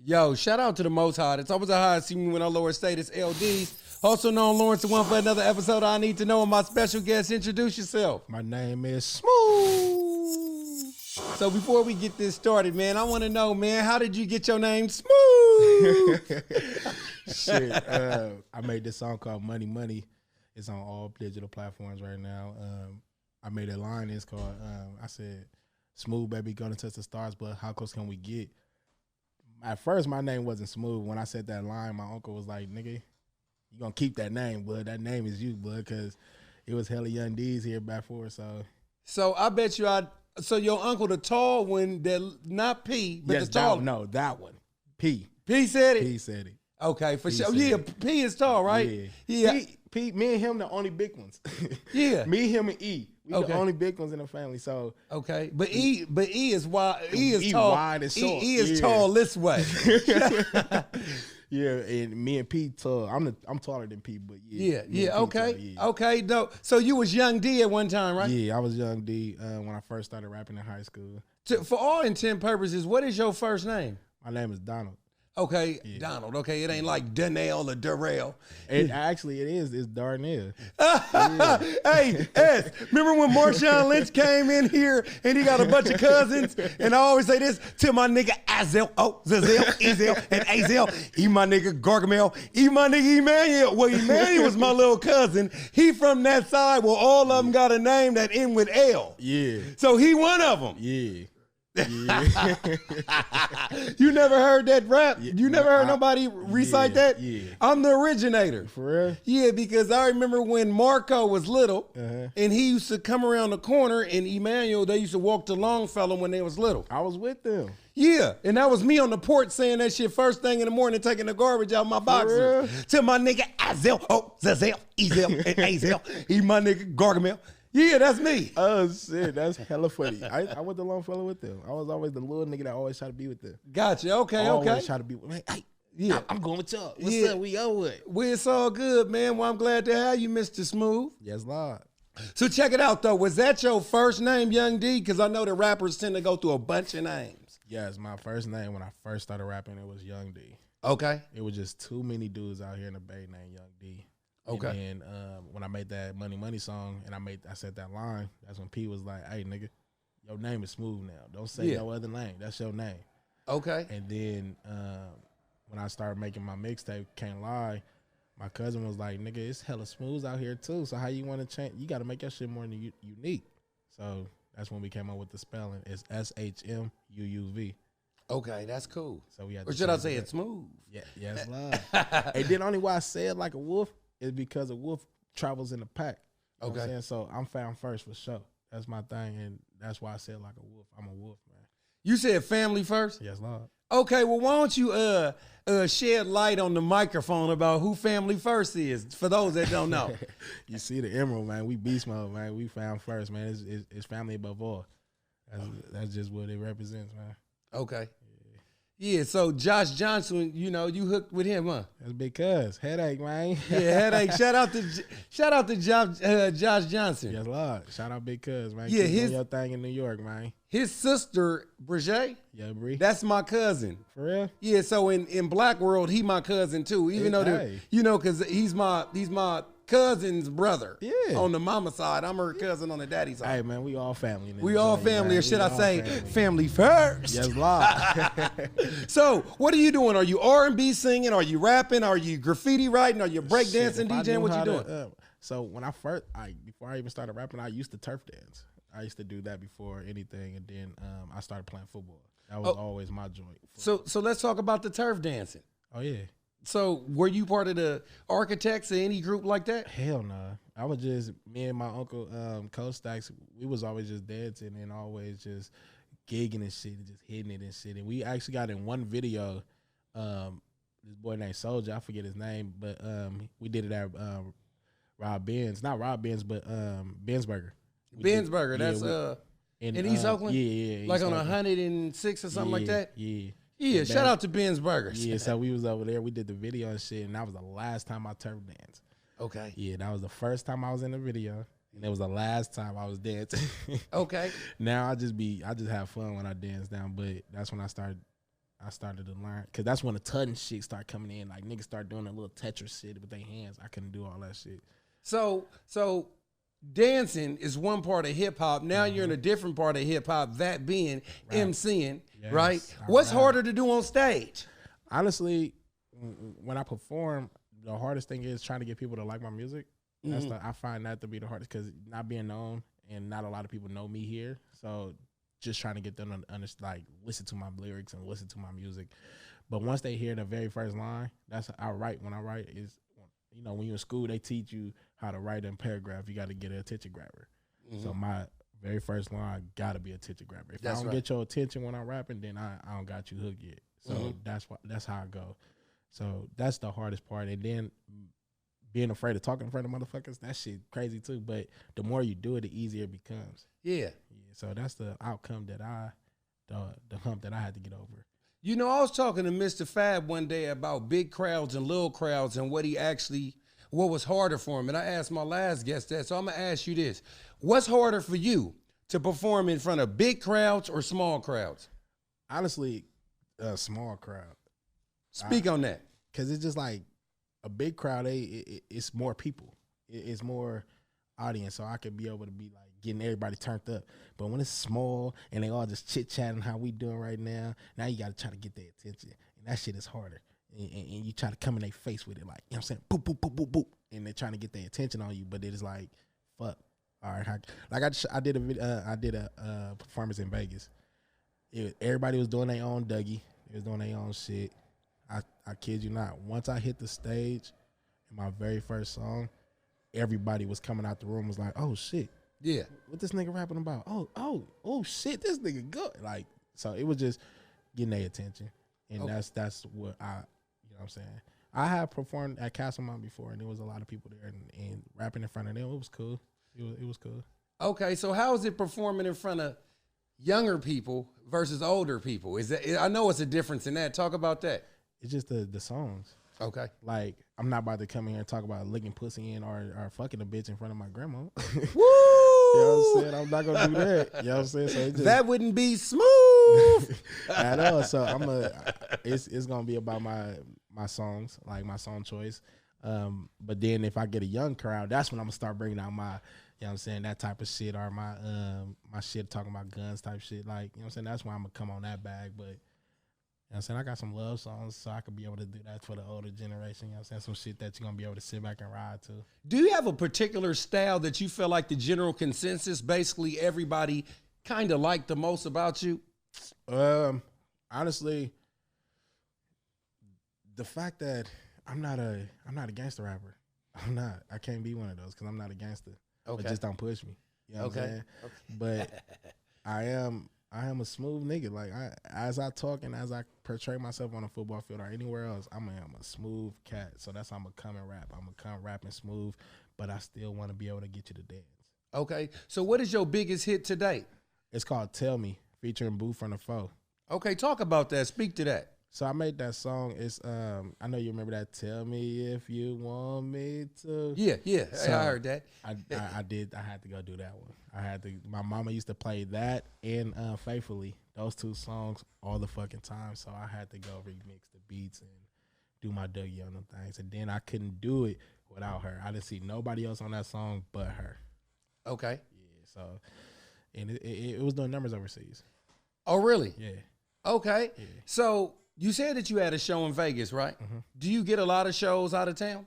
Yo, shout out to the Most High. It's always a high to see me when I lower state. It's L-Deez. Also known Lawrence the One for another episode. I need to know my special guest. Introduce yourself. My name is Shmuuv. So before we get this started, man, I want to know, man, how did you get your name Shmuuv? Shit, I made this song called Money Money. It's on all digital platforms right now. I made a line. It's called, I said, Shmuuv, baby, gonna touch the stars, but how close can we get? At first, my name wasn't Shmuuv. When I said that line, my uncle was like, nigga, you gonna keep that name, bud. That name is you, bud, because it was hella Untitled here back for. So I bet you so your uncle, the tall one, that not P, but yes, the tall. No, that one. P. P said it? P said it. Okay, for sure. Yeah, P is tall, right? Yeah. P, me and him, the only big ones. Yeah. Me, him, and E. We okay. the only big ones in the family. So okay, but E is wide. E is tall. Wide and short. E is tall this way. Yeah, and me and P tall. I'm taller than P, but yeah. Okay, dope. So you was Young D at one time, right? Yeah, I was Young D when I first started rapping in high school. For all intent purposes, what is your first name? My name is Donald. Okay, yeah. Donald. Okay, it ain't like Donnell or Darrell. It actually it is. It's Darnell. Hey, S. Remember when Marshawn Lynch came in here and he got a bunch of cousins? And I always say this to my nigga Azel, Zazel, Ezel, and Azel. He my nigga Gargamel. He my nigga Emmanuel. Well, Emmanuel was my little cousin. He from that side. Well, all of them got a name that end with L. Yeah. So he one of them. Yeah. You never heard that rap? You never heard nobody recite that? Yeah. I'm the originator. For real? Yeah, because I remember when Marco was little and he used to come around the corner and Emmanuel, they used to walk to Longfellow when they was little. I was with them. Yeah, and that was me on the porch saying that shit first thing in the morning, taking the garbage out my boxer. To my nigga Azel, Zazel, Ezel, and Azel. He my nigga Gargamel. Yeah, that's me. Oh, shit. That's hella funny. I went to Longfellow with them. I was always the little nigga that always tried to be with them. Gotcha. Okay. Always try to be with them. Hey, yeah. I'm going with y'all. What's up? We over it. Well, it's all good, man. Well, I'm glad to have you, Mr. Shmuuv. Yes, Lord. So check it out, though. Was that your first name, Young D? Because I know the rappers tend to go through a bunch of names. Yes, my first name when I first started rapping, it was Young D. Okay. It was just too many dudes out here in the Bay named Young D. Okay. And then when I made that Money Money song and I said that line, that's when P was like, hey, nigga, your name is Shmuuv now. Don't say no other name. That's your name. Okay. And then when I started making my mixtape, Can't Lie, my cousin was like, nigga, it's hella Shmuuvs out here too. So how you want to change? You got to make your shit more unique. So that's when we came up with the spelling. It's SHMUUV. Okay, that's cool. So we had. Or should I say it's smooth? Yeah, yes, love. And then only why I say it like a wolf is because a wolf travels in a pack. You know what I'm saying? So I'm found first for sure. That's my thing, and that's why I said like a wolf. I'm a wolf, man. You said family first? Yes, Lord. Okay, well, why don't you shed light on the microphone about who family first is for those that don't know? You see the emerald, man. We beast mode, man. We found first, man. It's family above all. That's just what it represents, man. Okay. Yeah, so Josh Johnson, you know, you hooked with him, huh? That's because headache, man. Yeah, headache. Shout out to Josh Johnson. Yes, Lord. Shout out Big Cuz, man. Yeah, keep doing your thing in New York, man. His sister, Brigette. Yeah, Bree. That's my cousin. For real? Yeah, so in Black World, he my cousin too. Even though you know, cause he's my cousin's brother. Yeah. On the mama side, I'm her cousin on the daddy side. Hey man, we all family. We all family, or should I say, family first? Yes, Lord. So, what are you doing? Are you R&B singing? Are you rapping? Are you graffiti writing? Are you breakdancing, DJing? What you doing? So when before I even started rapping, I used to turf dance. I used to do that before anything, and then I started playing football. That was always my joint. So let's talk about the turf dancing. Oh yeah. So were you part of the Architects or any group like that? Hell no. I was just, me and my uncle, Coach Stacks, we was always just dancing and always just gigging and shit and just hitting it and shit. And we actually got in one video, this boy named Soldier, I forget his name, but we did it at Rob Benz. Not Rob Benz, but Benzburger. Benzburger, that's in East Oakland? Yeah. Like on 106 or something like that? Yeah. Yeah, shout out to Ben's Burgers. Yeah, so we was over there. We did the video and shit, and that was the last time I turf danced. Okay. Yeah, that was the first time I was in the video, and it was the last time I was dancing. Okay. Now I just have fun when I dance down, but that's when I started I started to learn because that's when the tutting shit start coming in. Like niggas start doing a little Tetris shit with their hands. I couldn't do all that shit. So dancing is one part of hip hop. Now you're in a different part of hip hop, that being MCing, right? What's harder to do on stage? Honestly, when I perform, the hardest thing is trying to get people to like my music. I find that to be the hardest because not being known and not a lot of people know me here. So just trying to get them to understand, like, listen to my lyrics and listen to my music. But once they hear the very first line, that's I write. When I write is, you know, when you're in school, they teach you how to write in a paragraph. You got to get an attention grabber. So my very first line got to be attention grabber. If I don't get your attention when I'm rapping, then I don't got you hooked yet. So that's how I go. So that's the hardest part. And then being afraid to talk in front of motherfuckers, that shit crazy too. But the more you do it, the easier it becomes. Yeah. So that's the outcome that the hump that I had to get over. You know, I was talking to Mr. Fab one day about big crowds and little crowds and what was harder for him. And I asked my last guest that. So I'm going to ask you this. What's harder for you, to perform in front of big crowds or small crowds? Honestly, a small crowd. Speak on that. Because it's just like a big crowd, it's more people. It's more audience. So I could be able to be like getting everybody turned up. But when it's small and they all just chit-chatting how we doing right now you got to try to get their attention. And that shit is harder. And you try to come in their face with it like, you know what I'm saying? Boop, boop, boop, boop, boop. And they're trying to get their attention on you. But it is like, fuck. All right. I did a performance in Vegas. Everybody was doing their own Dougie. They was doing their own shit. I kid you not. Once I hit the stage in my very first song, everybody was coming out the room was like, oh shit. Yeah. What this nigga rapping about? Oh shit, this nigga good. Like, so it was just getting their attention. And that's what you know what I'm saying? I have performed at Castlemont before and there was a lot of people there and rapping in front of them. It was cool. It was cool. Okay, so how is it performing in front of younger people versus older people? I know it's a difference in that. Talk about that. It's just the songs. Okay. Like, I'm not about to come in here and talk about licking pussy in or fucking a bitch in front of my grandma. Woo! You know what I'm saying? I'm not going to do that. You know what I'm saying? So that wouldn't be smooth at all. So it's going to be about my songs, like my song choice. But then if I get a young crowd, that's when I'm going to start bringing out my, you know what I'm saying, that type of shit, or my shit talking about guns type shit. Like, you know what I'm saying? That's when I'm going to come on that bag. But you know what I'm saying? I got some love songs, so I could be able to do that for the older generation. You know what I'm saying? Some shit that you're going to be able to sit back and ride to. Do you have a particular style that you feel like the general consensus, basically everybody kind of liked the most about you? Honestly, the fact that I'm not a gangster rapper. I'm not. I can't be one of those because I'm not a gangster. Okay. But just don't push me. You know what I'm saying? Okay. But I am a smooth nigga. Like, as I talk and as I portray myself on a football field or anywhere else, I'm a smooth cat. So that's how I'm going to come and rap. I'm going to come rapping smooth, but I still want to be able to get you to dance. Okay. So what is your biggest hit to date? It's called Tell Me, featuring Boo from the Foe. Okay, talk about that. Speak to that. So I made that song. It's I know you remember that. Tell me if you want me to. Yeah. So I heard that. I did. I had to go do that one. I had to. My mama used to play that and Faithfully. Those two songs all the fucking time. So I had to go remix the beats and do my Dougie on them things. And then I couldn't do it without her. I didn't see nobody else on that song but her. Okay. Yeah. So, and it was doing numbers overseas. Oh really? Yeah. Okay. Yeah. So. You said that you had a show in Vegas, right? Mm-hmm. Do you get a lot of shows out of town?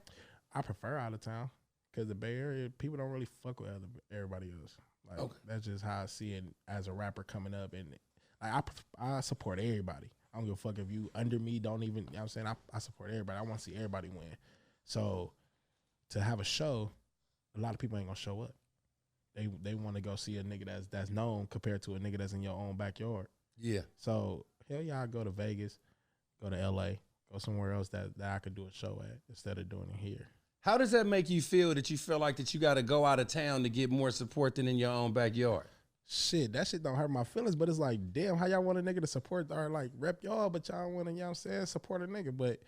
I prefer out of town because the Bay Area, people don't really fuck with everybody else. Like, okay. That's just how I see it as a rapper coming up. And like, I support everybody. I don't give a fuck if you under me, don't even, you know what I'm saying? I support everybody. I want to see everybody win. So to have a show, a lot of people ain't going to show up. They want to go see a nigga that's known compared to a nigga that's in your own backyard. Yeah. So, hell yeah, I go to Vegas. Go to LA, go somewhere else that I could do a show at instead of doing it here. How does that make you feel that you feel like that you got to go out of town to get more support than in your own backyard? Shit, that shit don't hurt my feelings, but it's like, damn, how y'all want a nigga to support or like rep y'all, but y'all want to, you know what I'm saying, support a nigga. But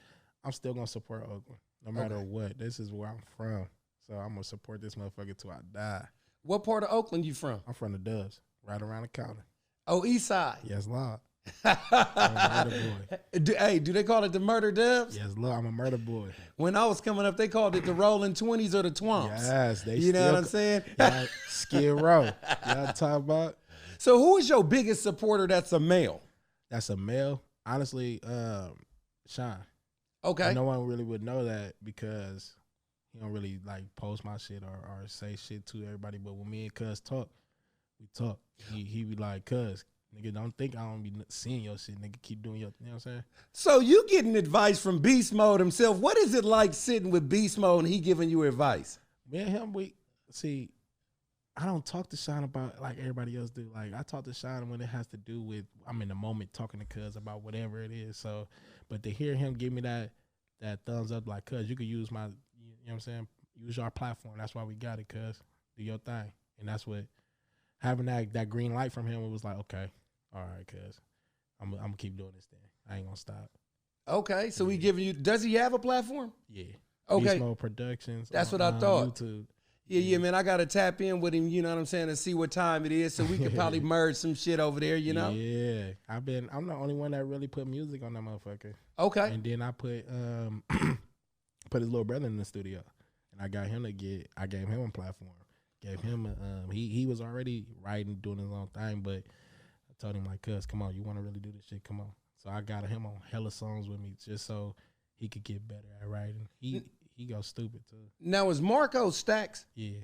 I'm still going to support Oakland no matter what. This is where I'm from. So I'm going to support this motherfucker till I die. What part of Oakland you from? I'm from the Dubs, right around the corner. Oh, east side. Yes, Lord. I'm a murder boy. Hey, do they call it the murder dubs? Yes, look, I'm a murder boy. When I was coming up, they called it the rolling 20s or the twomps. Yes, they You know what I'm saying? Yeah, Skid Row. You know what I'm talking about? So who is your biggest supporter that's a male? That's a male. Honestly, Sean. Okay. No one really would know that because he don't really like post my shit or say shit to everybody. But when me and Cuz talk, we talk. He be like, Cuz, nigga, don't think I don't be seeing your shit. Nigga, keep doing your, you know what I'm saying? So you getting advice from Beast Mode himself. What is it like sitting with Beast Mode and he giving you advice? Me and him, I don't talk to Sean about like everybody else do. Like I talk to Sean when it has to do with I'm in the moment talking to Cuz about whatever it is. So, but to hear him give me that thumbs up, like Cuz, you could use my, you know what I'm saying, use our platform. That's why we got it, Cuz. Do your thing, and that's what having that green light from him. It was like, okay, all right, Cuz, I'm gonna keep doing this thing. I ain't gonna stop. Okay, so he giving you. Does he have a platform? Yeah. Okay. Beast Mode Productions. That's what I thought. YouTube. Yeah, man, I got to tap in with him, you know what I'm saying, and see what time it is so we could probably merge some shit over there, you know? Yeah. I'm the only one that really put music on that motherfucker. Okay. And then I put his little brother in the studio. And I got him I gave him a platform. Gave him he was already writing, doing his own thing, but I told him like, Cuz, come on, you want to really do this shit? Come on. So I got him on hella songs with me just so he could get better at writing. He goes stupid too. Now, is Marco Stacks? Yeah.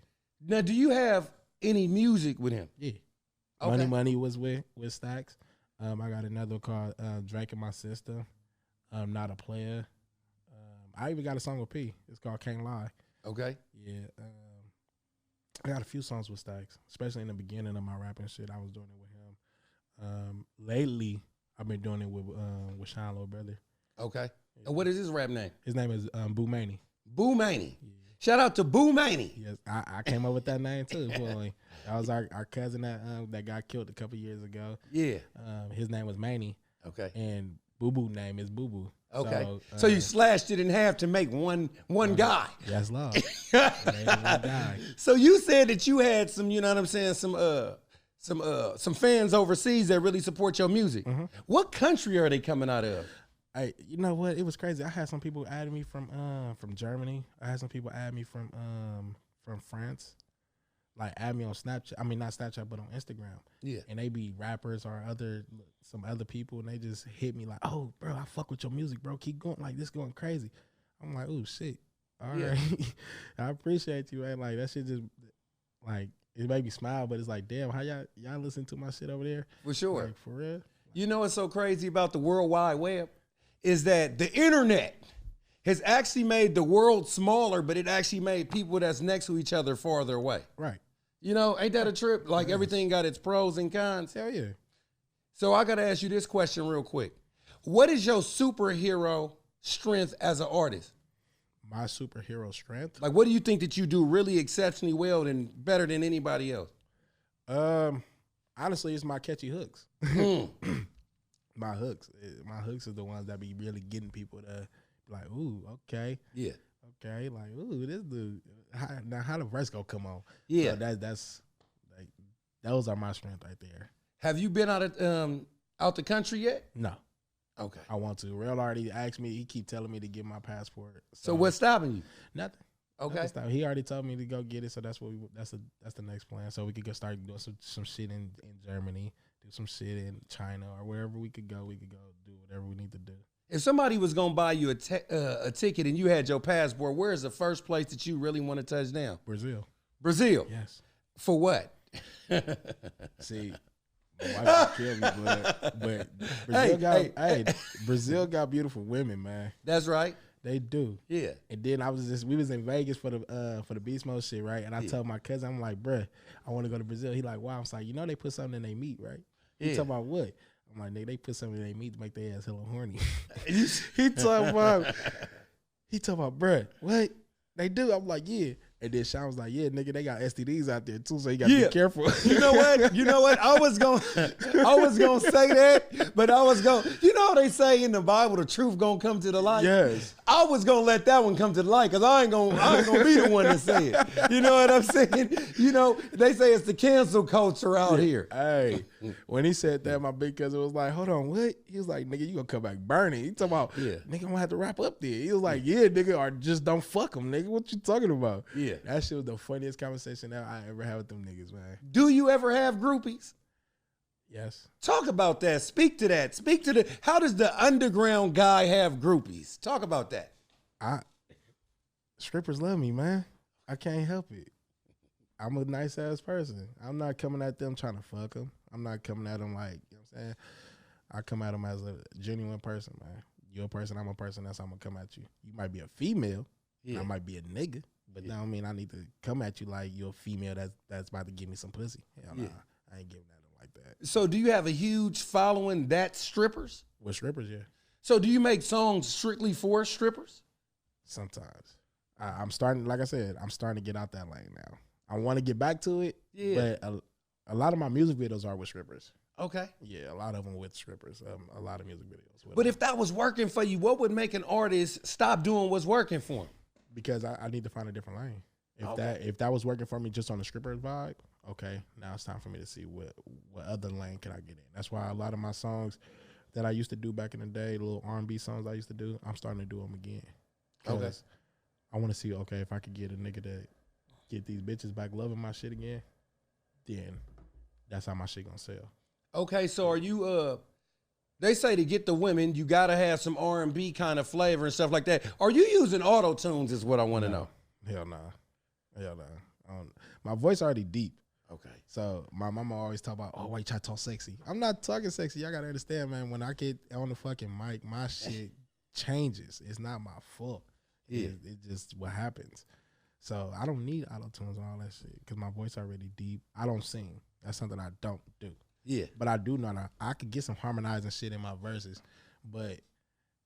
Now, do you have any music with him? Yeah. Okay. Money was with Stacks. I got another called Drake and My Sister. Not a Player. I even got a song with P. It's called Can't Lie. Okay. Yeah. I got a few songs with Stacks, especially in the beginning of my rapping shit. I was doing it with him. Lately, I've been doing it with Sean, little brother. Okay. And what is his rap name? His name is Boo Maney. Boo Maney. Yeah. Shout out to Boo Maney. Yes, I came up with that name too. Boy. That was our cousin that got killed a couple years ago. Yeah. His name was Maney. Okay. And Boo Boo name is Boo Boo. Okay. So you slashed it in half to make one guy. That's love. One guy. So you said that you had some, you know what I'm saying, some fans overseas that really support your music. Mm-hmm. What country are they coming out of? Hey, you know what? It was crazy. I had some people add me from Germany. I had some people add me from France. Like add me on Snapchat. I mean not Snapchat, but on Instagram. Yeah. And they be rappers or some other people, and they just hit me like, "Oh, bro, I fuck with your music, bro. Keep going, like this going crazy." I'm like, "Oh shit, all right." I appreciate you, man. Like that shit just like it made me smile, but it's like, damn, how y'all listen to my shit over there? For sure, like, for real. You know what's so crazy about the World Wide Web is that the internet has actually made the world smaller, but it actually made people that's next to each other farther away. Right. You know, ain't that a trip? Like everything got its pros and cons. Hell yeah. So I got to ask you this question real quick. What is your superhero strength as an artist? My superhero strength? Like, what do you think that you do really exceptionally well and better than anybody else? Honestly, it's my catchy hooks. My hooks are the ones that be really getting people to be like, ooh, okay. Yeah. Okay, like, ooh, this dude. How the verse gonna come on? Yeah. So that's like, those are my strength right there. Have you been out the country yet? No. Okay. I want to. Real already asked me, he keep telling me to get my passport. So what's stopping you? Nothing. Okay. He already told me to go get it, so that's the next plan. So we could go start doing some shit in Germany, do some shit in China, or wherever we could go do whatever we need to do. If somebody was gonna buy you a ticket and you had your passport, where is the first place that you really want to touch down? Brazil. Brazil. Yes. For what? See, my wife would kill me, but Brazil got beautiful women, man. That's right. They do. Yeah. And then we was in Vegas for the Beast Mode shit, right? And I told my cousin, I'm like, bruh, I want to go to Brazil. He like, wow. I was like, you know they put something in their meat, right? He talking about what? I'm like, nigga, they put something in their meat to make their ass hella horny. he talking about, bruh, what? They do? I'm like, yeah. And then Sean was like, yeah, nigga, they got STDs out there too, so you got to be careful. You know what? I was going to say that, but I was going, they say in the Bible, the truth going to come to the light. Yes. I was going to let that one come to the light because I ain't going to be the one to say it. You know what I'm saying? They say it's the cancel culture out here. Hey, when he said that, my big cousin was like, hold on, what? He was like, nigga, you going to come back burning. He talking about, nigga, I'm going to have to wrap up there. He was like, yeah, nigga, or just don't fuck him, nigga. What you talking about? Yeah. That shit was the funniest conversation that I ever had with them niggas, man. Do you ever have groupies? Yes. Talk about that. Speak to that. How does the underground guy have groupies? Talk about that. Strippers love me, man. I can't help it. I'm a nice ass person. I'm not coming at them trying to fuck them. I'm not coming at them like, you know what I'm saying? I come at them as a genuine person, man. You're a person, I'm a person, that's how I'm gonna come at you. You might be a female, I might be a nigga, but that don't mean I need to come at you like you're a female that's about to give me some pussy. Hell nah, I ain't giving that like that. So do you have a huge following that's strippers? With strippers, yeah. So do you make songs strictly for strippers? Sometimes. I'm starting, like I said, I'm starting to get out that lane now. I want to get back to it, but a lot of my music videos are with strippers. Okay. Yeah, a lot of them with strippers. A lot of music videos. With but them. if that was working for you, what would make an artist stop doing what's working for him? Because I need to find a different lane. If that was working for me just on the stripper vibe, okay, now it's time for me to see what other lane can I get in. That's why a lot of my songs that I used to do back in the day, the little R&B songs I used to do, I'm starting to do them again. Okay. I want to see, okay, if I could get a nigga to get these bitches back loving my shit again, then that's how my shit gonna sell. Okay, so are you they say to get the women, you gotta have some R&B kind of flavor and stuff like that. Are you using auto tunes is what I want to know. Hell nah. My voice already deep. Okay. So my mama always talk about, oh, why you try to talk sexy? I'm not talking sexy. Y'all gotta understand, man, when I get on the fucking mic, my shit changes. It's not my fault. Yeah. It's just what happens. So I don't need auto tunes and all that shit because my voice already deep. I don't sing. That's something I don't do. Yeah. But I do know that I could get some harmonizing shit in my verses, but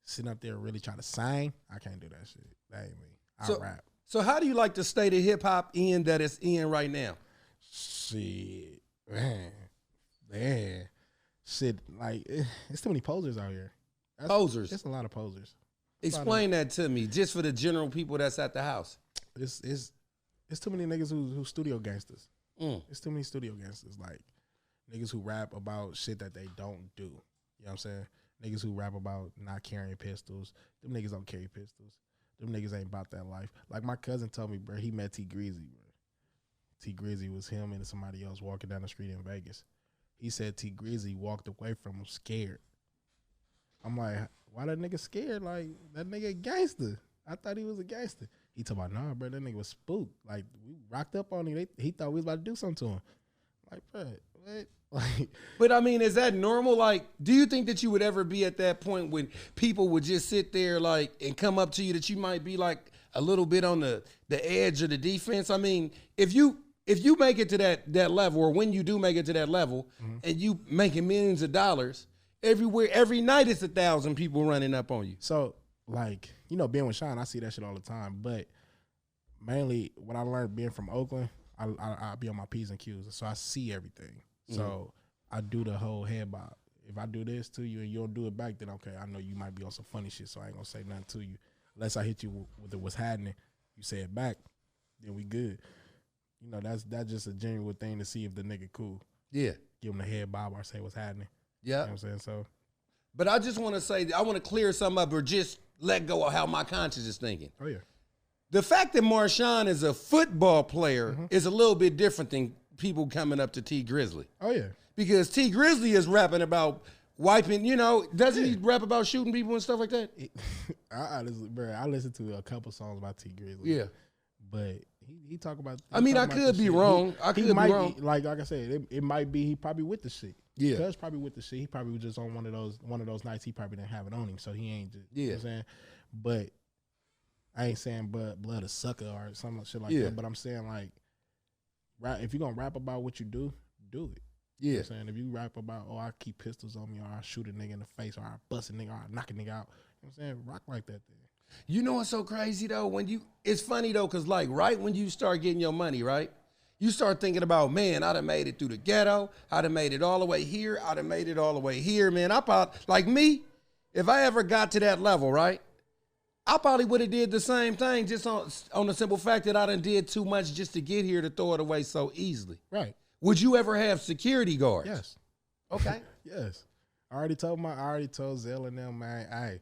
sitting up there really trying to sing, I can't do that shit. That ain't me. I rap. So how do you like the state of hip hop in that it's in right now? Shit, man. Shit, like, it's too many posers out here. Posers? There's a lot of posers. Explain that to me, just for the general people that's at the house. It's too many niggas who studio gangsters. It's too many studio gangsters, like niggas who rap about shit that they don't do. You know what I'm saying? Niggas who rap about not carrying pistols. Them niggas don't carry pistols. Them niggas ain't about that life. Like my cousin told me, bro, he met T Greasy, bro. T Greasy was him and somebody else walking down the street in Vegas. He said T Greasy walked away from him scared. I'm like, why that nigga scared? Like, that nigga a gangster. I thought he was a gangster. He told me, nah, bro, that nigga was spooked. Like, we rocked up on him. He thought we was about to do something to him. Like, bro, what? Like, but I mean, is that normal? Like, do you think that you would ever be at that point when people would just sit there like and come up to you that you might be like a little bit on the edge of the defense? I mean, if you make it to that level, or when you do make it to that level, and you making millions of dollars everywhere, every night it's 1,000 people running up on you. So, like, you know, being with Sean, I see that shit all the time. But mainly, what I learned being from Oakland, I be on my P's and Q's, so I see everything. So I do the whole head bob. If I do this to you and you don't do it back, then okay, I know you might be on some funny shit, so I ain't gonna say nothing to you. Unless I hit you with what's happening, you say it back, then we good. You know, that's just a genuine thing to see if the nigga cool. Yeah. Give him the head bob or say what's happening. Yeah. You know what I'm saying? So, but I just want to say, I want to clear something up or just let go of how my conscience is thinking. Oh, yeah. The fact that Marshawn is a football player is a little bit different than people coming up to T Grizzly. Oh, yeah. Because T Grizzly is rapping about wiping, you know, doesn't he rap about shooting people and stuff like that? I listen to a couple songs about T Grizzly. Yeah. But he talk about. I mean, I could be wrong. I could be wrong. Like I said, it might be he probably with the shit. Yeah. Cuz probably with the shit. He probably was just on one of those nights he probably didn't have it on him, so he ain't just, you know what I'm saying? But I ain't saying blood a sucker or some shit like that, but I'm saying like if you're going to rap about what you do it. Yeah. You know what I'm saying? If you rap about, oh, I keep pistols on me, or I shoot a nigga in the face, or I bust a nigga, or I knock a nigga out, you know what I'm saying? Rock like that then. You know what's so crazy though? It's funny though, cause like right when you start getting your money, right? You start thinking about, man, I done made it through the ghetto. I done made it all the way here. I done made it all the way here, man. Like me, if I ever got to that level, right? I probably would have did the same thing just on the simple fact that I done did too much just to get here to throw it away so easily. Right. Would you ever have security guards? Yes. Okay. Yes. I already told Zell and them, man, hey,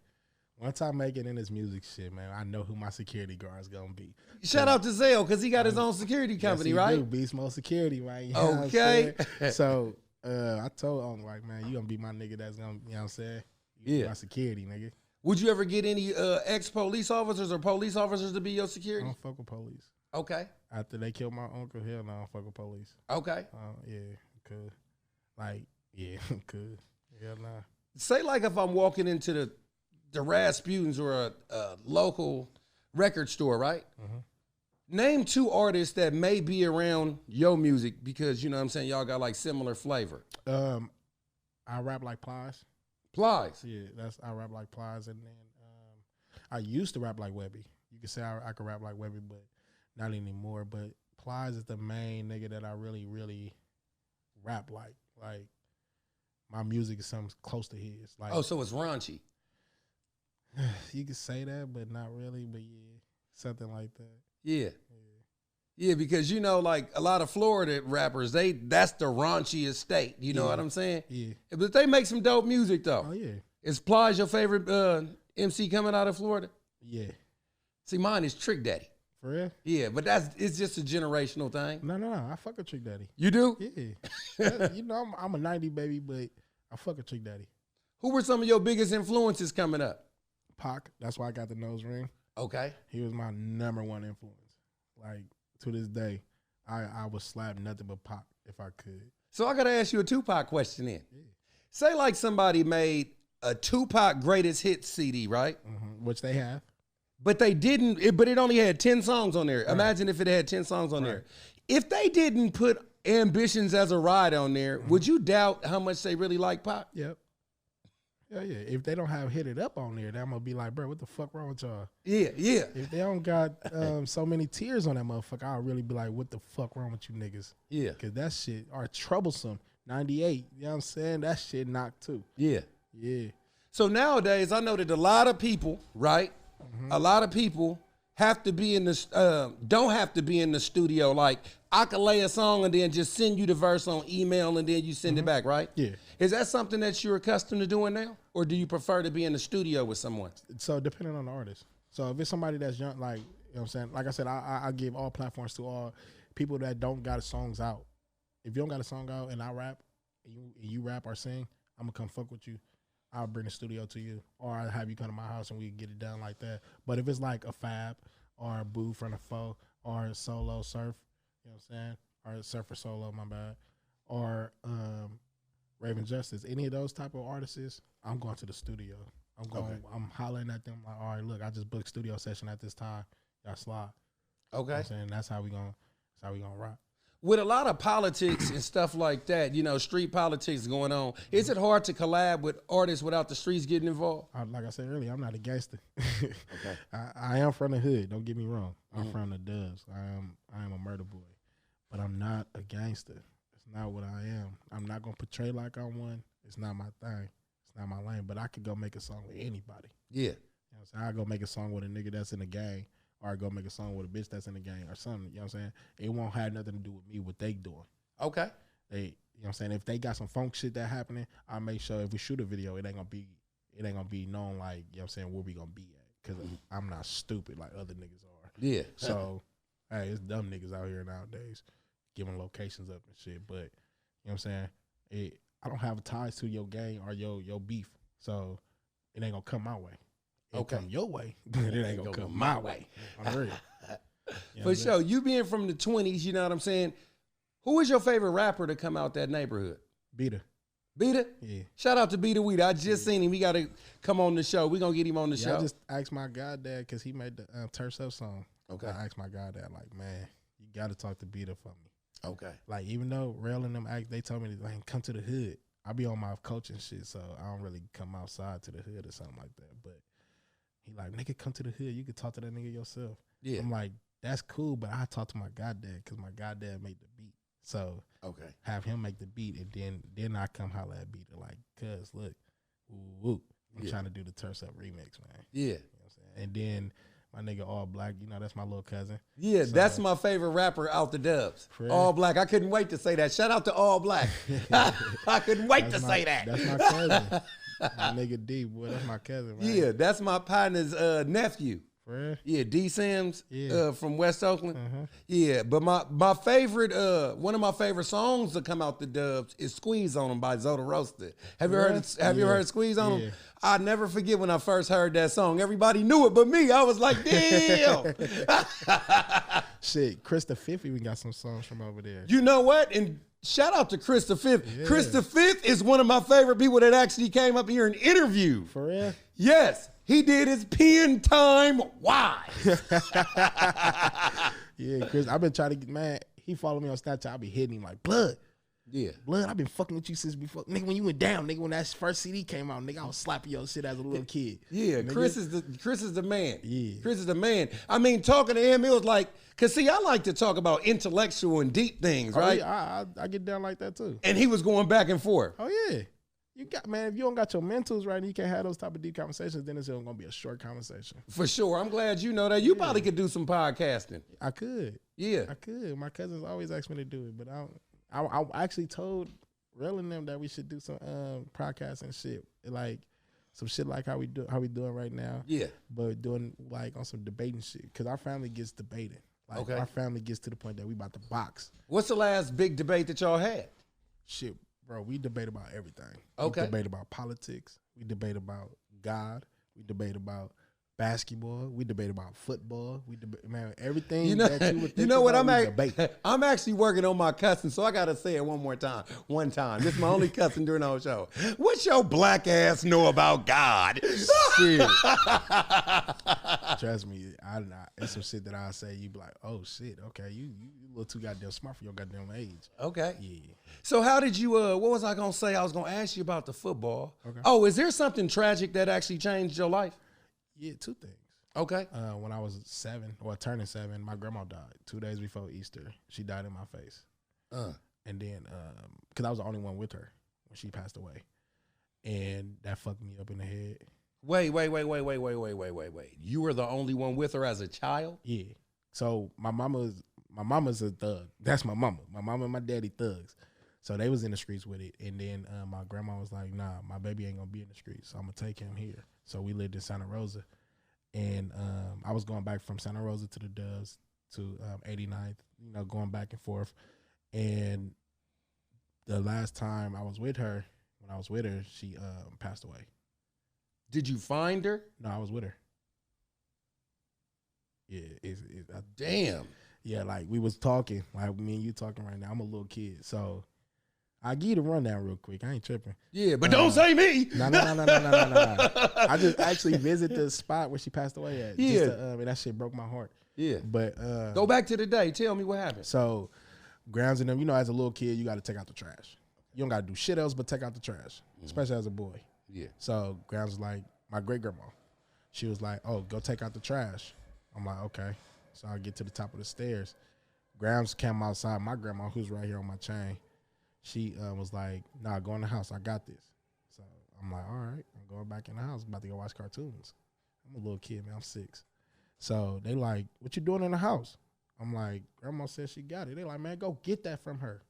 once I make it in this music shit, man, I know who my security guard's gonna be. Shout out to Zell, because he got his own security company, right? Do. Beast Mode Security, right? You know okay. So I told him, like, man, you gonna be my nigga that's gonna, you know what I'm saying? You my security, nigga. Would you ever get any ex-police officers or police officers to be your security? I don't fuck with police. Okay. After they killed my uncle, hell no, I don't fuck with police. Okay. Yeah, could. Like, yeah, could. Hell nah. Say like if I'm walking into the Rasputin's or a local record store, right? Mm-hmm. Name 2 artists that may be around your music because, you know what I'm saying, y'all got like similar flavor. I rap like Plies. Plies? Yeah, I rap like Plies. And then I used to rap like Webby. You could say I could rap like Webby, but not anymore. But Plies is the main nigga that I really, really rap like. Like, my music is something close to his. Like, oh, so it's raunchy. You could say that, but not really. But yeah, something like that. Yeah. Yeah, because you know, like a lot of Florida rappers, that's the raunchiest state. You know what I'm saying? Yeah. But they make some dope music though. Oh yeah. Is Plies your favorite MC coming out of Florida? Yeah. See, mine is Trick Daddy. For real? Yeah, but it's just a generational thing. No. I fuck with Trick Daddy. You do? Yeah. You know, I'm a 90 baby, but I fuck with Trick Daddy. Who were some of your biggest influences coming up? Pac. That's why I got the nose ring. Okay. He was my number 1 influence. Like, to this day, I would slap nothing but Pac if I could. So I got to ask you a Tupac question then. Yeah. Say like somebody made a Tupac greatest hits CD, right? Mm-hmm. Which they have. But they didn't, but it only had 10 songs on there. Right. Imagine if it had 10 songs on there. If they didn't put Ambitions as a Ride on there, would you doubt how much they really like Pac? Yep. Yeah. If they don't have Hit It Up on there, then I'm going to be like, bro, what the fuck wrong with y'all? Yeah. If they don't got so many tears on that motherfucker, I'll really be like, what the fuck wrong with you niggas? Yeah. Because that shit are troublesome. 98, you know what I'm saying? That shit knocked too. Yeah. Yeah. So nowadays, I know that a lot of people, right? Mm-hmm. A lot of people have to be in the, don't have to be in the studio. Like, I could lay a song and then just send you the verse on email and then you send it back, right? Yeah. Is that something that you're accustomed to doing now? Or do you prefer to be in the studio with someone? So depending on the artist. So if it's somebody that's young, like, you know what I'm saying? Like I said, I give all platforms to all people that don't got songs out. If you don't got a song out and I rap, and you rap or sing, I'm going to come fuck with you. I'll bring the studio to you. Or I'll have you come to my house and we can get it done like that. But if it's like a Fab or a Boo from the Foe or a Solo Surf, you know what I'm saying? Or Surfer Solo, my bad. Or Raven Justice, any of those type of artists, I'm going to the studio. I'm hollering at them like, all right, look, I just booked studio session at this time. Y'all slide. Okay. You know what I'm saying? That's how we gonna rock. With a lot of politics and stuff like that, you know, street politics going on, is it hard to collab with artists without the streets getting involved? Like I said earlier, I'm not a gangster. Okay. I am from the hood, don't get me wrong. I'm from the Dubs. I am a murder boy. But I'm not a gangster. It's not what I am. I'm not gonna portray like I'm one. It's not my thing. It's not my lane. But I could go make a song with anybody. Yeah. You know what I'm saying? I go make a song with a nigga that's in the gang. Or go make a song with a bitch that's in the gang or something, you know what I'm saying? It won't have nothing to do with me, what they doing. Okay. You know what I'm saying? If they got some funk shit that happening, I'll make sure if we shoot a video, it ain't gonna be known like, you know what I'm saying, where we gonna be at. Cause I'm not stupid like other niggas are. Yeah. So, hey, it's dumb niggas out here nowadays giving locations up and shit. But, you know what I'm saying? I don't have ties to your gang or your beef. So it ain't gonna come my way. It'll come your way, but it ain't gonna come my way. I'm real. For sure. You being from the 20s, you know what I'm saying? Who is your favorite rapper to come out that neighborhood? Beta. Beta? Yeah. Shout out to Beta Weed. I just seen him. He got to come on the show. We're going to get him on the show. I just asked my goddad because he made the Turfs Up song. Okay. I asked my goddad, like, man, you got to talk to Beta for me. Okay. Like, even though Rail and them they told me to like, come to the hood. I be on my coaching shit, so I don't really come outside to the hood or something like that. But He like, nigga, come to the hood. You can talk to that nigga yourself. Yeah. I'm like, that's cool, but I talk to my goddad because my goddad made the beat. So have him make the beat, and then I come holler at Beat like, cuz look, woo, I'm trying to do the Turfs Up remix, man. Yeah. You know what I'm saying? And then my nigga All Black, you know, that's my little cousin. Yeah, so, that's my favorite rapper out the dubs. All Black. I couldn't wait to say that. Shout out to All Black. I couldn't wait to say that. That's my cousin. My nigga D, boy, that's my cousin, man. Yeah, that's my partner's nephew. Yeah, D Sims from West Oakland. Yeah, but my favorite, one of my favorite songs to come out the dubs is "Squeeze on 'Em" by Zoda Roasted. Have you heard? You heard "Squeeze on 'Em"? I never forget when I first heard that song. Everybody knew it, but me, I was like, damn. Shit, Chris the Fifth even got some songs from over there. You know what? And shout out to Chris the Fifth. Yeah. Chris the Fifth is one of my favorite people that actually came up here and interviewed. For real? Yes. He did his pen time. Why? Yeah, Chris, I've been trying to get, man, he followed me on Snapchat. I be hitting him like, blood. Yeah. Blood, I've been fucking with you since before. Nigga, when you went down, nigga, when that first CD came out, nigga, I was slapping your shit as a little kid. Yeah, nigga. Chris is the man. Yeah. Chris is the man. I mean, talking to him, it was like, cause see, I like to talk about intellectual and deep things, right? Yeah, I get down like that too. And he was going back and forth. Oh yeah. You got, man, if you don't got your mentals right and you can't have those type of deep conversations, then it's gonna be a short conversation. For sure. I'm glad you know that. You probably could do some podcasting. I could. Yeah. I could. My cousins always ask me to do it, but I actually told Rel and them that we should do some podcasting shit. Like some shit like how we doing right now. Yeah. But doing like on some debating shit. Cause our family gets debating. Like our family gets to the point that we about to box. What's the last big debate that y'all had? Shit. Bro, we debate about everything. Okay. We debate about politics. We debate about God. We debate about basketball. We debate about football. We debate, man, everything that you would think. You know what? Debate. I'm actually working on my cussing, so I gotta say it one time. This is my only cussing during the whole show. What your black ass know about God? Shit. Trust me, it's some shit that I say. You be like, oh shit, okay, you a little too goddamn smart for your goddamn age. Okay. Yeah. So how did you? What was I gonna say? I was gonna ask you about the football. Okay. Oh, is there something tragic that actually changed your life? Yeah, two things. Okay. When I was turning 7, my grandma died 2 days before Easter. She died in my face. And then, because I was the only one with her when she passed away. And that fucked me up in the head. Wait. You were the only one with her as a child? Yeah. So my mama's a thug. That's my mama. My mama and my daddy thugs. So they was in the streets with it. And then my grandma was like, nah, my baby ain't gonna be in the streets. So I'm gonna take him here. So we lived in Santa Rosa. And I was going back from Santa Rosa to the Doves to 89th, you know, going back and forth. And the last time I was with her, she passed away. Did you find her? No, I was with her. Yeah. Damn. Yeah, like we was talking, like me and you talking right now. I'm a little kid. So I'll give you the rundown real quick. I ain't tripping. Yeah, but don't say me. No. I just actually visited the spot where she passed away at. Yeah. And that shit broke my heart. Yeah. But go back to the day. Tell me what happened. So Grounds and them, you know, as a little kid, you got to take out the trash. You don't got to do shit else but take out the trash, especially as a boy. Yeah. So Grounds was like, my great grandma, she was like, oh, go take out the trash. I'm like, okay. So I get to the top of the stairs. Grounds came outside. My grandma, who's right here on my chain, she was like, nah, go in the house. I got this. So I'm like, all right, I'm going back in the house. I'm about to go watch cartoons. I'm a little kid, man. I'm 6. So they like, what you doing in the house? I'm like, grandma said she got it. They like, man, go get that from her.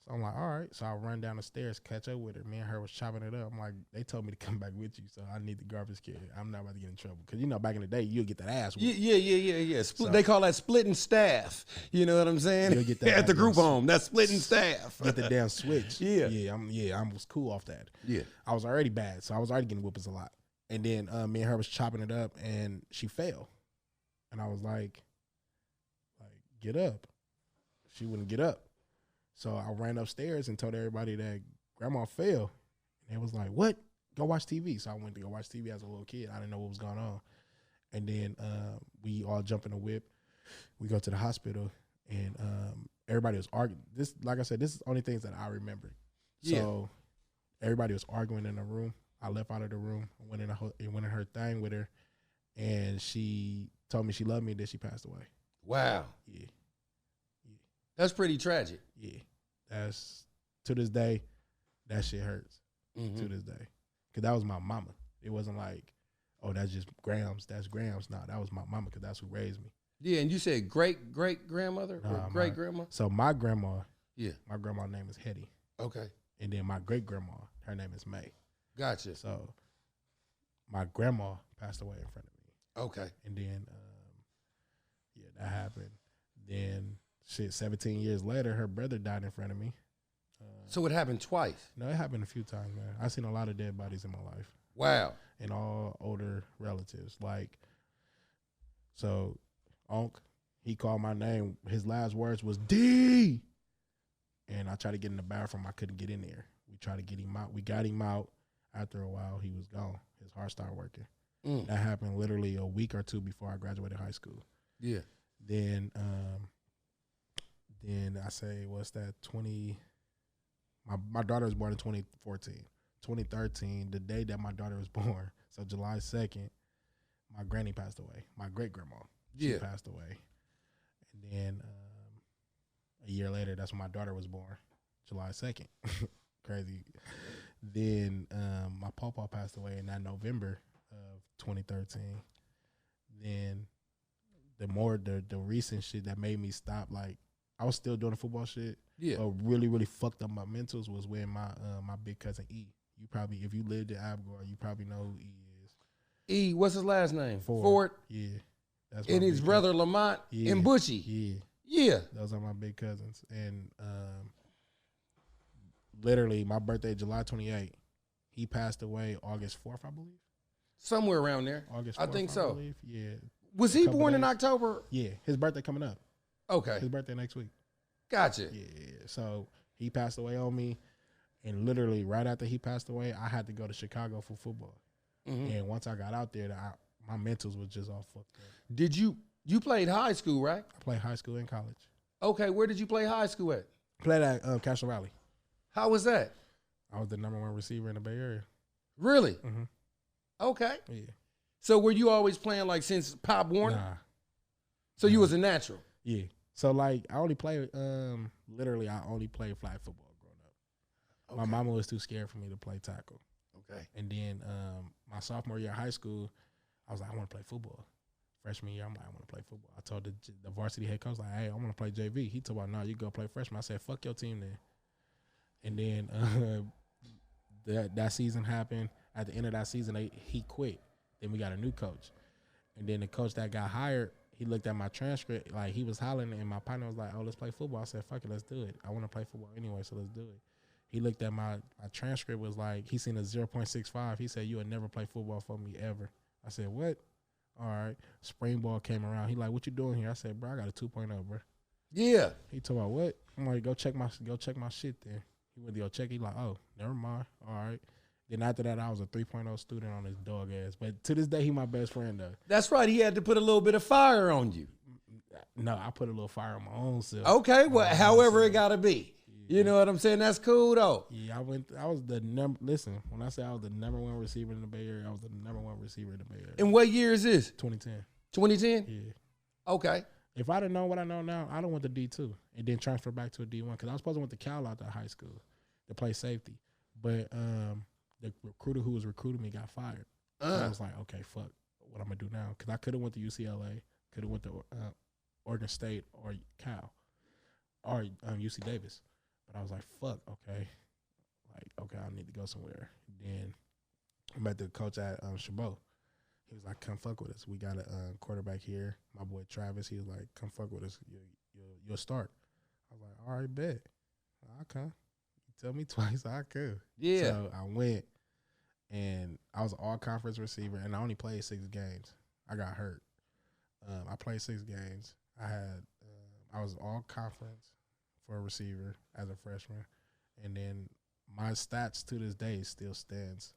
So I'm like, all right. So I run down the stairs, catch up with her. Me and her was chopping it up. I'm like, they told me to come back with you, so I need the garbage can. I'm not about to get in trouble. Because, you know, back in the day, you'll get that ass whooped. Yeah. So, they call that splitting staff. You know what I'm saying? You'll get that at the group home. That's splitting staff. Get the damn switch. Yeah. I was cool off that. Yeah. I was already bad, so I was already getting whoopings a lot. And then me and her was chopping it up, and she fell. And I was like, get up. She wouldn't get up. So I ran upstairs and told everybody that grandma fell. And they was like, what? Go watch TV. So I went to go watch TV as a little kid. I didn't know what was going on. And then we all jump in the whip. We go to the hospital, and everybody was arguing. This, like I said, this is the only things that I remember. Yeah. So everybody was arguing in the room. I left out of the room. I went in her thing with her. and she told me she loved me, and then she passed away. Wow. Yeah. That's pretty tragic. Yeah. That's, to this day, that shit hurts. To this day. Because that was my mama. It wasn't like, oh, that's just Grams. That's Grams. No, that was my mama because that's who raised me. Yeah, and you said great-great-grandmother or great-grandma? So my grandma, my grandma's name is Hetty. Okay. And then my great-grandma, her name is May. Gotcha. So my grandma passed away in front of me. Okay. And then, that happened. Then, 17 years later, her brother died in front of me. So it happened twice? No, it happened a few times, man. I've seen a lot of dead bodies in my life. Wow. And all older relatives. Like, so, Unc, he called my name. His last words was, D! And I tried to get in the bathroom. I couldn't get in there. We tried to get him out. We got him out. After a while, he was gone. His heart started working. That happened literally a week or two before I graduated high school. Yeah. Then I say, what's that, my daughter was born in 2014. 2013, the day that my daughter was born, so July 2nd, my granny passed away. My great-grandma, she passed away. And then a year later, that's when my daughter was born, July 2nd. Crazy. Then my pawpaw passed away in that November of 2013. Then the recent shit that made me stop, like, I was still doing the football shit. Yeah. But really, really fucked up my mentals was when my big cousin E. You probably, if you lived in Abgar, you probably know who E is. E, what's his last name? Ford. Yeah. That's and his brother Lamont and Bushy. Yeah. Yeah. Those are my big cousins. And literally, my birthday, July 28th, he passed away August 4th, I believe. Somewhere around there. August 4th, I think so. Believe. Yeah. Was he born in October? Yeah. His birthday coming up. Okay. His birthday next week. Gotcha. Yeah. So he passed away on me. And literally right after he passed away, I had to go to Chicago for football. And once I got out there, my mentals was just all fucked up. Did you played high school, right? I played high school and college. Okay. Where did you play high school at? Played at Castle Raleigh. How was that? I was the #1 receiver in the Bay Area. Really? Okay. Yeah. So were you always playing like since Pop Warner? Nah. So you was a natural? Yeah. So like I only played literally I only played flag football growing up. Okay. My mama was too scared for me to play tackle. Okay. And then my sophomore year of high school, I was like, I want to play football. Freshman year, I'm like, I want to play football. I told the varsity head coach, like, hey, I want to play JV. He told me, no, you go play freshman. I said, fuck your team then. And then that season happened. At the end of that season, he quit. Then we got a new coach. And then the coach that got hired, he looked at my transcript, like he was hollering, and my partner was like, oh, let's play football. I said, fuck it, let's do it. I want to play football anyway, so let's do it. He looked at my transcript, was like, he seen a 0.65. He said, you would never play football for me ever. I said, what? All right. Spring ball came around. He like, what you doing here? I said, bro, I got a 2.0, bro. Yeah. He told me, what? I'm like, go check my shit there. He went to go check. He like, oh, never mind. All right. Then after that, I was a 3.0 student on his dog ass. But to this day, he my best friend, though. That's right. He had to put a little bit of fire on you. No, I put a little fire on my own self. Okay, well, however it got to be. Yeah. You know what I'm saying? That's cool, though. Yeah, I was the listen, when I say I was the #1 receiver in the Bay Area, I was the #1 receiver in the Bay Area. And what year is this? 2010. 2010? Yeah. Okay. If I'd have known what I know now, I'd have went to D2 and then transfer back to a D1 because I was supposed to went to Cal out of high school to play safety. But the recruiter who was recruiting me got fired. So I was like, okay, fuck, what I'm going to do now? Because I could have went to UCLA, could have went to Oregon State or Cal or UC Davis. But I was like, fuck, okay. Like, okay, I need to go somewhere. Then I met the coach at Shmuuv. He was like, come fuck with us. We got a quarterback here. My boy Travis, he was like, come fuck with us. You'll start. I was like, all right, bet. I'll come. You tell me twice, I could. Yeah. So I went, and I was an all-conference receiver, and I only played 6 games. I got hurt. I played 6 games. I was all-conference for a receiver as a freshman, and then my stats to this day still stands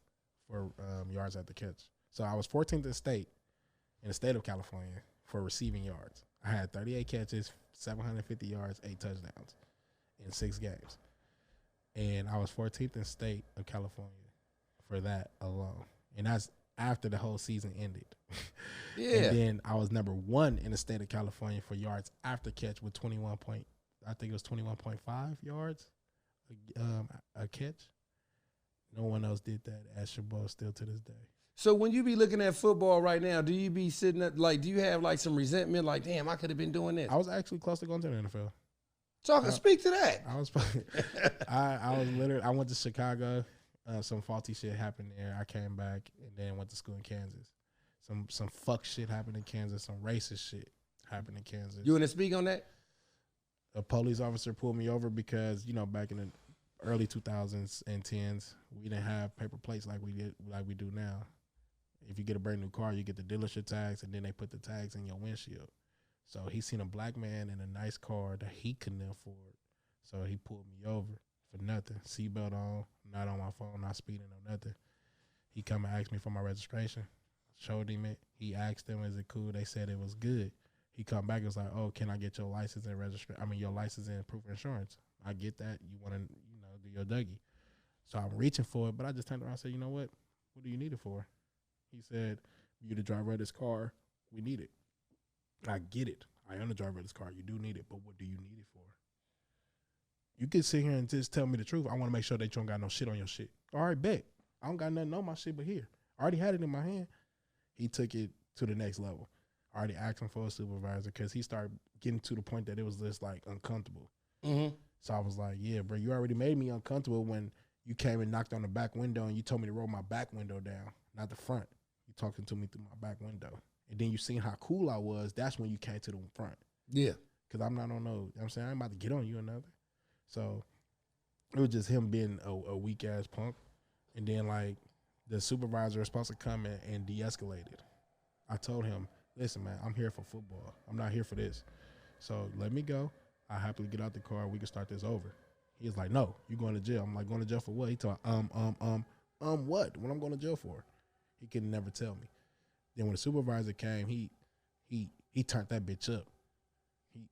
for yards at the catch. So I was 14th in the state of California for receiving yards. I had 38 catches, 750 yards, 8 touchdowns in 6 games. And I was 14th in state of California for that alone. And that's after the whole season ended. Yeah. And then I was number 1 in the state of California for yards after catch with 21.5 yards a catch. No one else did that at Shmuuv still to this day. So when you be looking at football right now, do you be sitting at, like, do you have like some resentment? Like, damn, I could have been doing this. I was actually close to going to the NFL. Speak to that. I was literally, I went to Chicago. Some faulty shit happened there. I came back and then went to school in Kansas. Some fuck shit happened in Kansas. Some racist shit happened in Kansas. You want to speak on that? A police officer pulled me over because, you know, back in the early 2000s and 10s, we didn't have paper plates like we do now. If you get a brand new car, you get the dealership tags, and then they put the tags in your windshield. So he seen a black man in a nice car that he couldn't afford. So he pulled me over for nothing. Seatbelt on, not on my phone, not speeding or nothing. He come and asked me for my registration. Showed him it. He asked them, is it cool? They said it was good. He come back and was like, oh, can I get your license and your license and proof of insurance? I get that. You want to, do your Dougie. So I'm reaching for it, but I just turned around and said, you know what? What do you need it for? He said, you the driver of this car. We need it. I get it. I am the driver of this car. You do need it, but what do you need it for? You can sit here and just tell me the truth. I want to make sure that you don't got no shit on your shit. All right, bet. I don't got nothing on my shit but here. I already had it in my hand. He took it to the next level. I already asked him for a supervisor because he started getting to the point that it was just like uncomfortable. Mm-hmm. So I was like, yeah, bro, you already made me uncomfortable when you came and knocked on the back window and you told me to roll my back window down, not the front. You talking to me through my back window. And then you seen how cool I was. That's when you came to the front. Yeah. Because I'm not on no, you know what I'm saying? I ain't about to get on you or nothing. So it was just him being a weak-ass punk. And then, like, the supervisor was supposed to come in and de-escalate it. I told him, listen, man, I'm here for football. I'm not here for this. So let me go. I'll happily get out the car. We can start this over. He was like, no, you going to jail. I'm like, going to jail for what? He told what? What I'm going to jail for? He could never tell me. Then when the supervisor came, he turned that bitch up.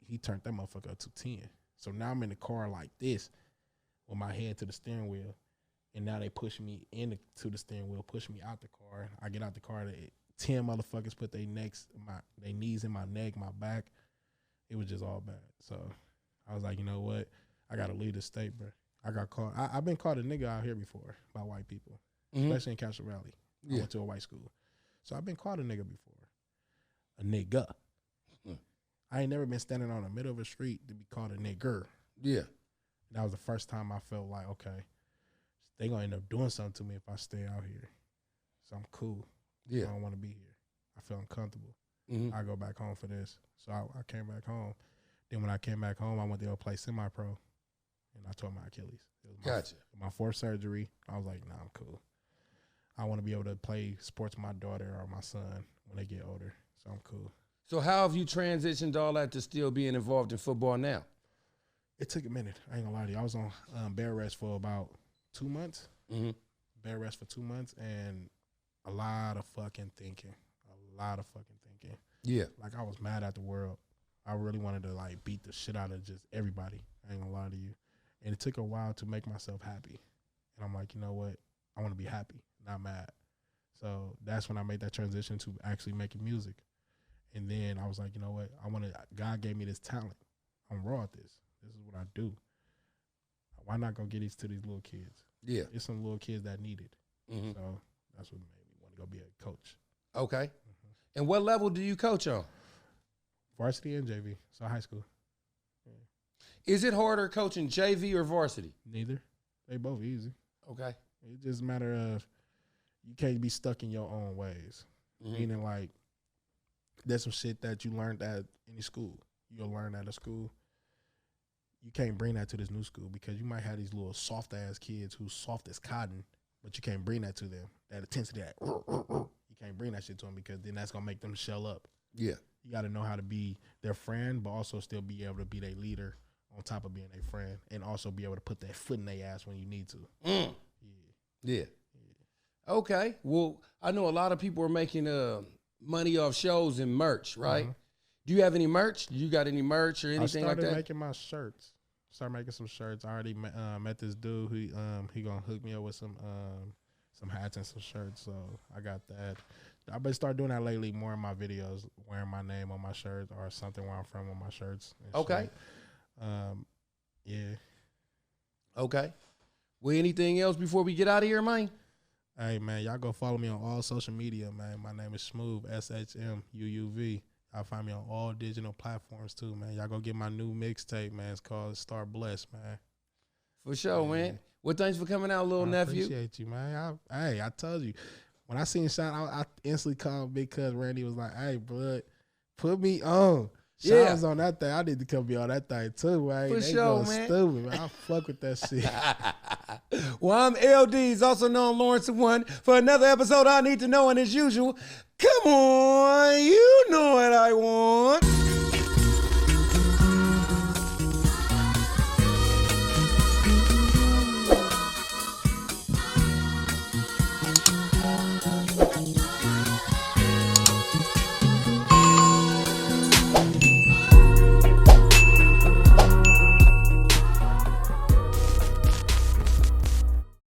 He turned that motherfucker up to 10. So now I'm in the car like this with my head to the steering wheel. And now they push me into the steering wheel, push me out the car. I get out the car. 10 motherfuckers put their knees in my neck, my back. It was just all bad. So I was like, you know what? I got to leave the state, bro. I got caught. I've been called a nigga out here before by white people, especially in Castro Valley. I went to a white school. So I've been called a nigga before. A nigga. I ain't never been standing on the middle of a street to be called a nigger. Yeah. That was the first time I felt like, okay, they going to end up doing something to me if I stay out here. So I'm cool. Yeah. I don't want to be here. I feel uncomfortable. Mm-hmm. I go back home for this. So I came back home. Then when I came back home, I went to go play semi-pro, and I tore my Achilles. It was my fourth surgery. I was like, nah, I'm cool. I want to be able to play sports with my daughter or my son when they get older. So I'm cool. So how have you transitioned all that to still being involved in football now? It took a minute. I ain't gonna lie to you. I was on bed rest for about 2 months. Mm-hmm. Bed rest for 2 months, and a lot of fucking thinking. Yeah. Like, I was mad at the world. I really wanted to, like, beat the shit out of just everybody. I ain't gonna lie to you. And it took a while to make myself happy. And I'm like, you know what? I want to be happy, not mad. So that's when I made that transition to actually making music. And then I was like, you know what? God gave me this talent. I'm raw at this. This is what I do. Why not go get these to these little kids? Yeah. There's some little kids that need it. Mm-hmm. So that's what made me want to go be a coach. Okay. Mm-hmm. And what level do you coach on? Varsity and JV. So high school. Yeah. Is it harder coaching JV or varsity? Neither. They both easy. Okay. It's just a matter of you can't be stuck in your own ways. Mm-hmm. Meaning, like, there's some shit that you learned at any school. You'll learn at a school. You can't bring that to this new school because you might have these little soft-ass kids who's soft as cotton, but you can't bring that to them. That intensity, that you can't bring that shit to them because then that's going to make them shell up. Yeah. You got to know how to be their friend, but also still be able to be their leader on top of being their friend and also be able to put that foot in their ass when you need to. Mm. Yeah. Okay. Well, I know a lot of people are making money off shows and merch, right? Mm-hmm. Do you have any merch? You got any merch or anything like that? I started making my shirts. Started making some shirts. I already met this dude who he gonna hook me up with some some hats and some shirts. So I got that. I've been start doing that lately more in my videos, wearing my name on my shirt or something where I'm from on my shirts. Okay. Yeah. Okay. Well, anything else before we get out of here, man? Hey, man, y'all go follow me on all social media, man. My name is Shmuuv, SHMUUV. Y'all find me on all digital platforms, too, man. Y'all go get my new mixtape, man. It's called Start Blessed, man. For sure, man. Well, thanks for coming out, little nephew. I appreciate you, man. I told you. When I seen Sean, I instantly called Big Cuz Randy was like, hey, bud, put me on. Sean was on that thing. I need to come be on that thing, too, man. For they sure, going man. stupid, man. I fuck with that shit. Well, I'm L-Deez, also known Lawrence the One, for another episode I Need to Know, and as usual, come on, you know what I want.